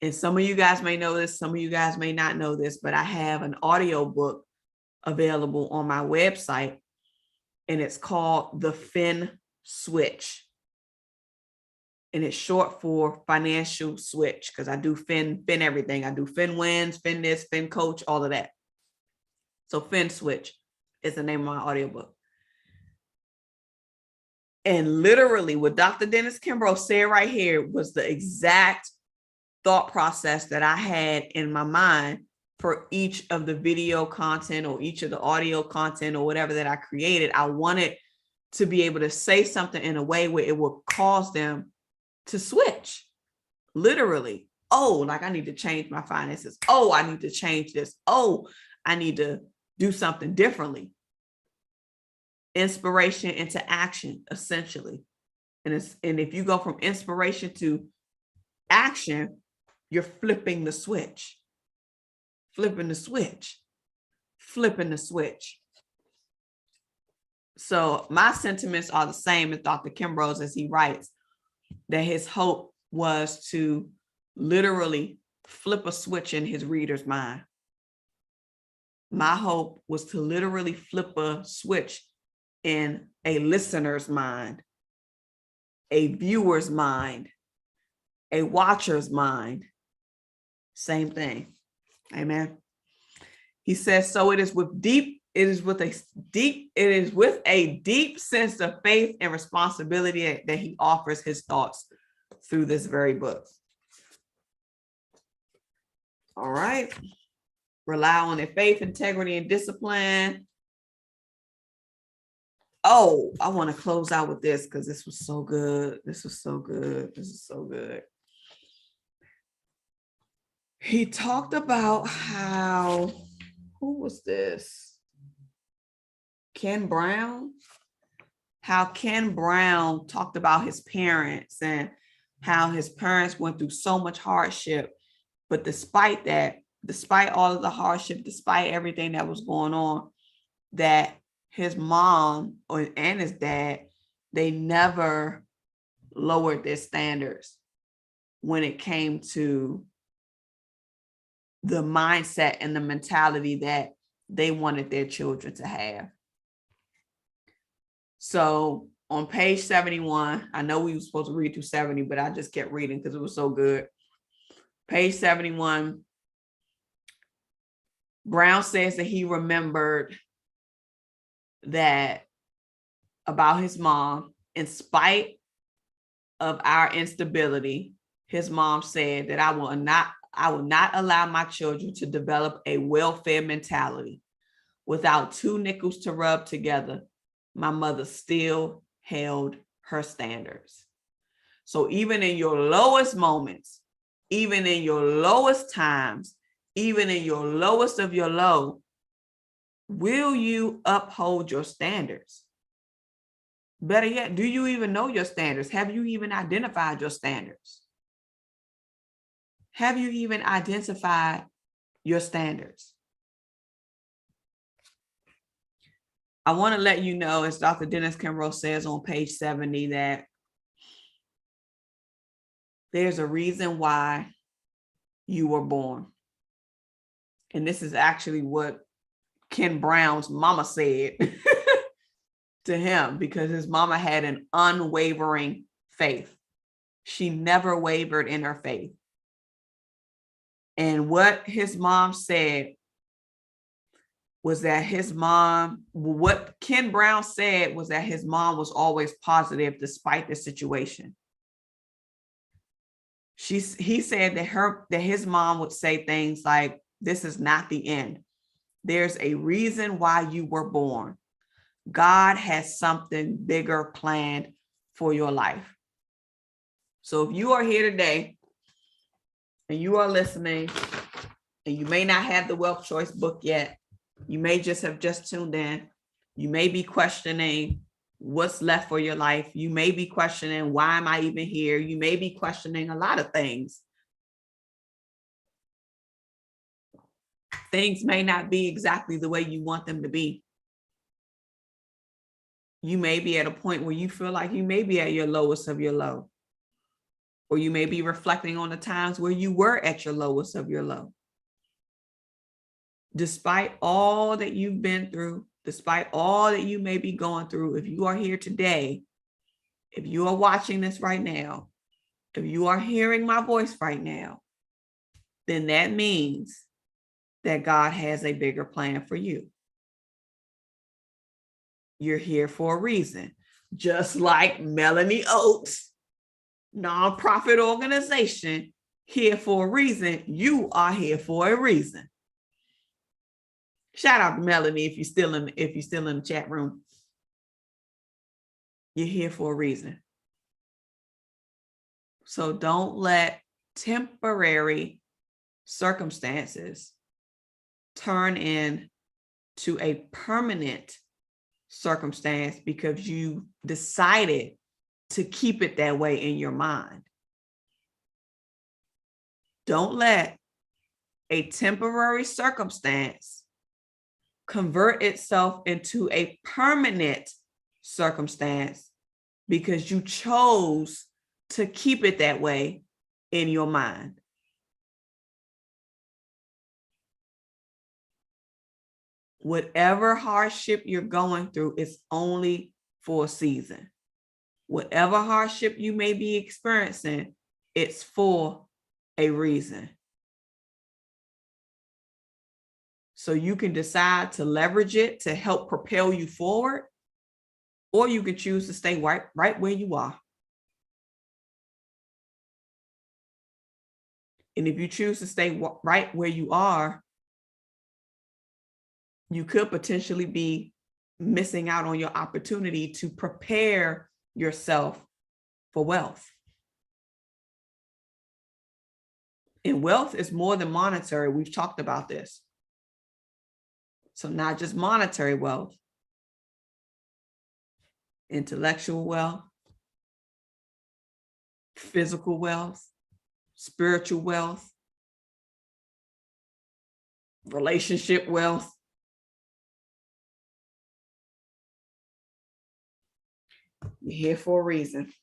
Speaker 2: And some of you guys may know this, some of you guys may not know this, but I have an audio book available on my website, and it's called The Fin Switch. And it's short for financial switch, because I do fin everything. I do fin wins, fin this, fin coach, all of that. So Fin Switch is the name of my audiobook. And literally what Dr. Dennis Kimbrough said right here was the exact thought process that I had in my mind for each of the video content or each of the audio content or whatever that I created. I wanted to be able to say something in a way where it would cause them to switch. Literally. Oh, like I need to change my finances. Oh, I need to change this. Oh, I need to do something differently. Inspiration into action, essentially. And if you go from inspiration to action, you're flipping the switch. Flipping the switch. Flipping the switch. So my sentiments are the same as Dr. Kimbrough's, as he writes that his hope was to literally flip a switch in his reader's mind. My hope was to literally flip a switch in a listener's mind, a viewer's mind, a watcher's mind. Same thing. Amen. He says, so it is with a deep sense of faith and responsibility that he offers his thoughts through this very book. All right. Rely on their faith, integrity, and discipline. Oh, I want to close out with this because this was so good. This was so good. This is so good. He talked about how, who was this? Ken Brown? How Ken Brown talked about his parents and how his parents went through so much hardship. But despite that, despite all of the hardship, despite everything that was going on, that his mom and his dad, they never lowered their standards when it came to the mindset and the mentality that they wanted their children to have. So on page 71, I know we were supposed to read through 70, but I just kept reading because it was so good. Page 71, Brown says that he remembered that about his mom, in spite of our instability, his mom said that I will not allow my children to develop a welfare mentality. Without two nickels to rub together, my mother still held her standards. So even in your lowest moments, even in your lowest times, even in your lowest of your low, will you uphold your standards? Better yet, do you even know your standards? Have you even identified your standards? Have you even identified your standards? I want to let you know, as Dr. Dennis Kimbrough says on page 70, that there's a reason why you were born. And this is actually what Ken Brown's mama said to him, because his mama had an unwavering faith. She never wavered in her faith. And what his mom said was that what Ken Brown said was that his mom was always positive despite the situation. He said that his mom would say things like, "This is not the end. There's a reason why you were born. God has something bigger planned for your life." So if you are here today and you are listening, and you may not have the Wealth Choice book yet, you may just have tuned in, you may be questioning what's left for your life, you may be questioning, why am I even here? You may be questioning a lot of things. Things may not be exactly the way you want them to be. You may be at a point where you feel like you may be at your lowest of your low. Or you may be reflecting on the times where you were at your lowest of your low. Despite all that you've been through, despite all that you may be going through, if you are here today, if you are watching this right now, if you are hearing my voice right now, then that means that God has a bigger plan for you. You're here for a reason. Just like Melanie Oates, nonprofit organization, here for a reason. You are here for a reason. Shout out to Melanie if you're still in the chat room. You're here for a reason. So don't let temporary circumstances turn into a permanent circumstance because you decided to keep it that way in your mind. Don't let a temporary circumstance convert itself into a permanent circumstance because you chose to keep it that way in your mind. Whatever hardship you're going through is only for a season. Whatever hardship you may be experiencing, it's for a reason. So you can decide to leverage it to help propel you forward, or you can choose to stay right where you are. And if you choose to stay right where you are, you could potentially be missing out on your opportunity to prepare yourself for wealth. And wealth is more than monetary. We've talked about this. So not just monetary wealth, intellectual wealth, physical wealth, spiritual wealth, relationship wealth. You're here for a reason.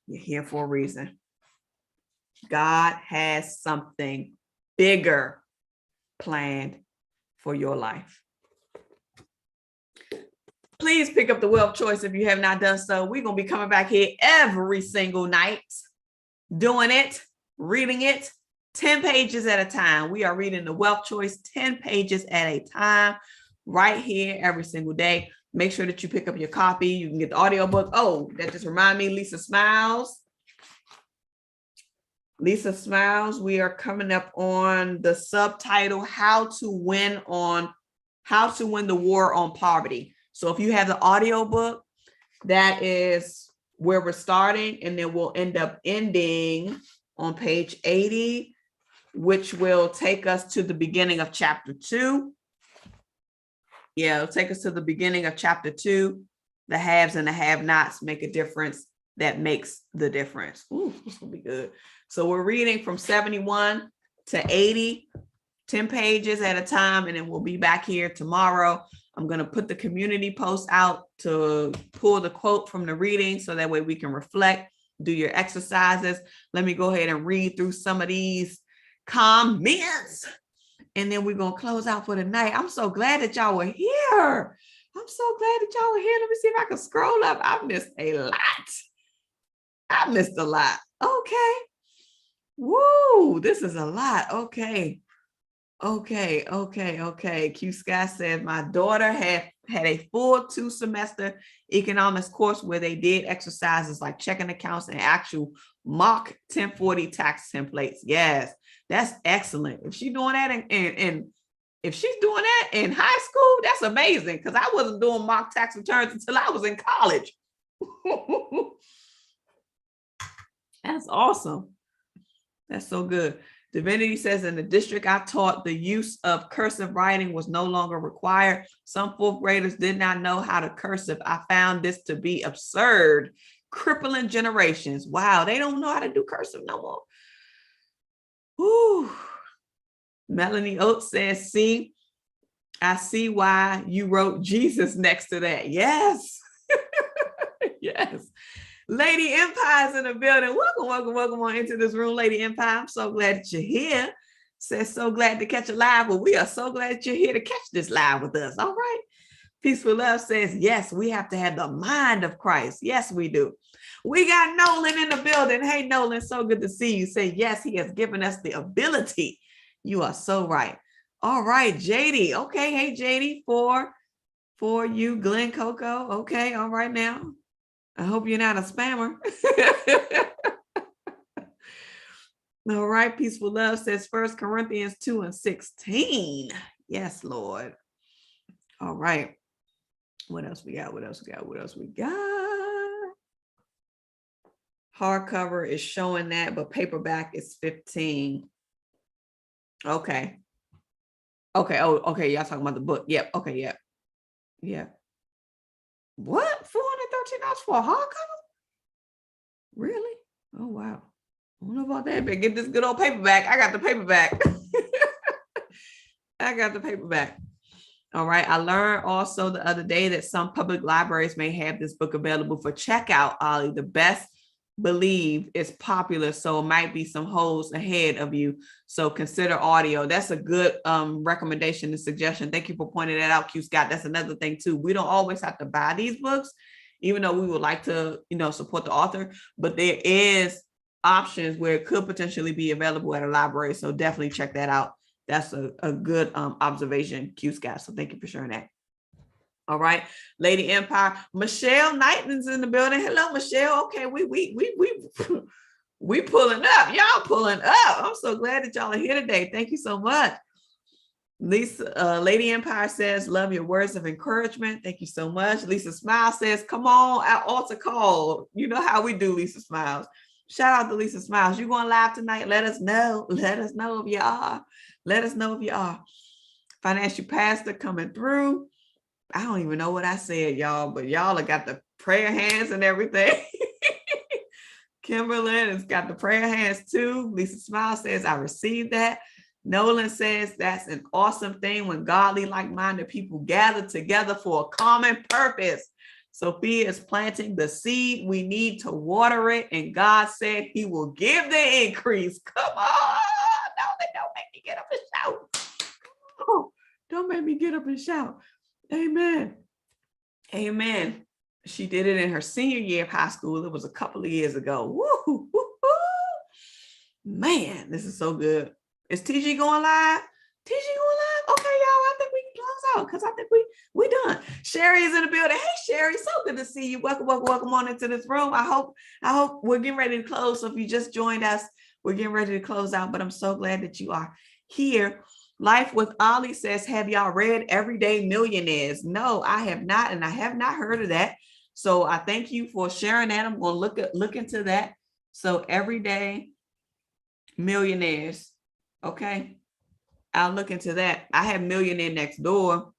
Speaker 2: You're here for a reason. God has something bigger planned for your life. Please pick up the Wealth Choice if you have not done so. We're going to be coming back here every single night, doing it, reading it, 10 pages at a time. We are reading the Wealth Choice 10 pages at a time right here every single day. Make sure that you pick up your copy. You can get the audiobook. Oh, that just reminded me, Lisa Smiles. Lisa Smiles, we are coming up on the subtitle, How to Win the War on Poverty. So if you have the audiobook, that is where we're starting, and then we'll end up ending on page 80, which will take us to the beginning of chapter 2. Yeah, it'll take us to the beginning of chapter 2. The haves and the have-nots make a difference. That makes the difference. Ooh, this will be good. So we're reading from 71 to 80, 10 pages at a time, and then we'll be back here tomorrow. I'm going to put the community post out to pull the quote from the reading so that way we can reflect, do your exercises. Let me go ahead and read through some of these comments, and then we're going to close out for the night. I'm so glad that y'all were here. I'm so glad that y'all were here. Let me see if I can scroll up. I missed a lot. Okay. Woo, this is a lot. Okay. Q Sky said, my daughter had a full 2-semester economics course where they did exercises like checking accounts and actual mock 1040 tax templates. Yes, that's excellent. If she's doing that and if she's doing that in high school, that's amazing, because I wasn't doing mock tax returns until I was in college. That's awesome. That's so good. Divinity says, in the district I taught, the use of cursive writing was no longer required. Some 4th graders did not know how to cursive. I found this to be absurd, crippling generations. Wow, they don't know how to do cursive no more. Whew. Melanie Oates says, see, I see why you wrote Jesus next to that. Yes. Yes. Lady Empire's in the building. Welcome on into this room, Lady Empire. I'm so glad that you're here. Says, so glad to catch a live. Well, we are so glad that you're here to catch this live with us. All right. Peaceful Love says, yes, we have to have the mind of Christ. Yes, we do. We got Nolan in the building. Hey, Nolan, so good to see you. Say, yes, he has given us the ability. You are so right. All right, JD. Okay. Hey, JD, for you, Glenn Coco. Okay. All right now. I hope you're not a spammer. All right. Peaceful Love says 1 Corinthians 2:16. Yes, Lord. All right. What else we got? Hardcover is showing that, but paperback is 15. Okay. Oh, okay. Y'all talking about the book. Yep. Okay. Yep. What? $413 for a hardcover? Really? Oh, wow. I don't know about that, but get this good old paperback. I got the paperback. All right. I learned also the other day that some public libraries may have this book available for checkout, Ollie. The best believe it's popular, so it might be some holes ahead of you. So consider audio. That's a good recommendation and suggestion. Thank you for pointing that out, Q Scott. That's another thing too. We don't always have to buy these books, even though we would like to, support the author, but there is options where it could potentially be available at a library. So definitely check that out. That's a good observation, Q Scott. So thank you for sharing that. All right, Lady Empire, Michelle Knighton's in the building. Hello, Michelle. Okay, we pulling up. Y'all pulling up. I'm so glad that y'all are here today. Thank you so much. Lisa, Lady Empire says, love your words of encouragement. Thank you so much. Lisa Smile says, come on, our altar call. You know how we do, Lisa Smiles. Shout out to Lisa Smiles. You going live tonight? Let us know. Let us know if you are. Let us know if you are. Financial pastor coming through. I don't even know what I said, y'all, but y'all have got the prayer hands and everything. Kimberly has got the prayer hands too. Lisa Smile says, I received that. Nolan says, that's an awesome thing when godly, like-minded people gather together for a common purpose. Sophia is planting the seed. We need to water it. And God said he will give the increase. Come on. Don't make me get up and shout. Oh, don't make me get up and shout. Amen. Amen. She did it in her senior year of high school. It was a couple of years ago. Woo, woo, woo. Man, this is so good. Is TG going live? TG going live? Okay, y'all. I think we can close out because I think we done. Sherry is in the building. Hey, Sherry, so good to see you. Welcome on into this room. I hope we're getting ready to close. So if you just joined us, we're getting ready to close out. But I'm so glad that you are here. Life with Ollie says, have y'all read Everyday Millionaires? No, I have not, and I have not heard of that. So I thank you for sharing that. I'm going to look into that. So Everyday Millionaires. Okay. I'll look into that. I have Millionaire Next Door.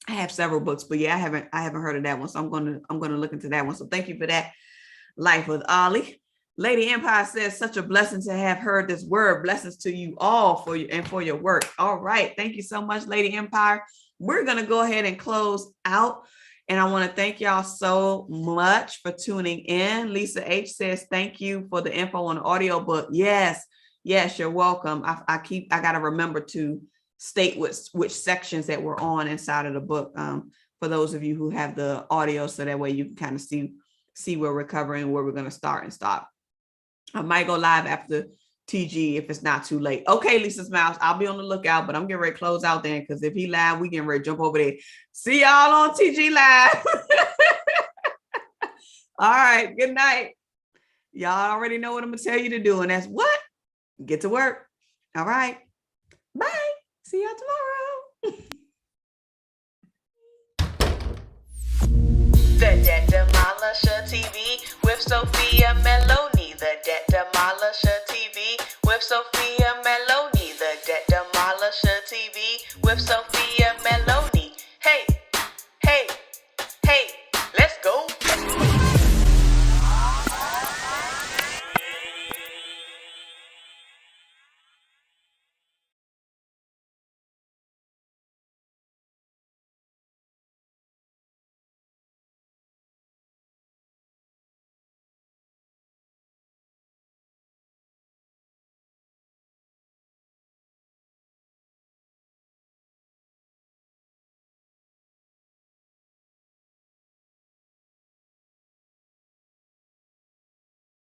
Speaker 2: I have several books, but yeah, I haven't heard of that one. So I'm going to look into that one. So thank you for that. Life with Ollie. Lady Empire says, such a blessing to have heard this word. Blessings to you all for your work. All right. Thank you so much, Lady Empire. We're going to go ahead and close out. And I want to thank y'all so much for tuning in. Lisa H says, thank you for the info on the audiobook. Yes, you're welcome. I got to remember to state which sections that we're on inside of the book for those of you who have the audio, so that way you can kind of see where we're covering, where we're going to start and stop. I might go live after TG if it's not too late. Okay, Lisa's Mouse, I'll be on the lookout, but I'm getting ready to close out then, because if he live, we getting ready to jump over there. See y'all on TG Live. All right, good night. Y'all already know what I'm going to tell you to do, and that's what? Get to work. All right. Bye. See y'all tomorrow.
Speaker 1: The Debt Demolisher TV with Sophia Melone.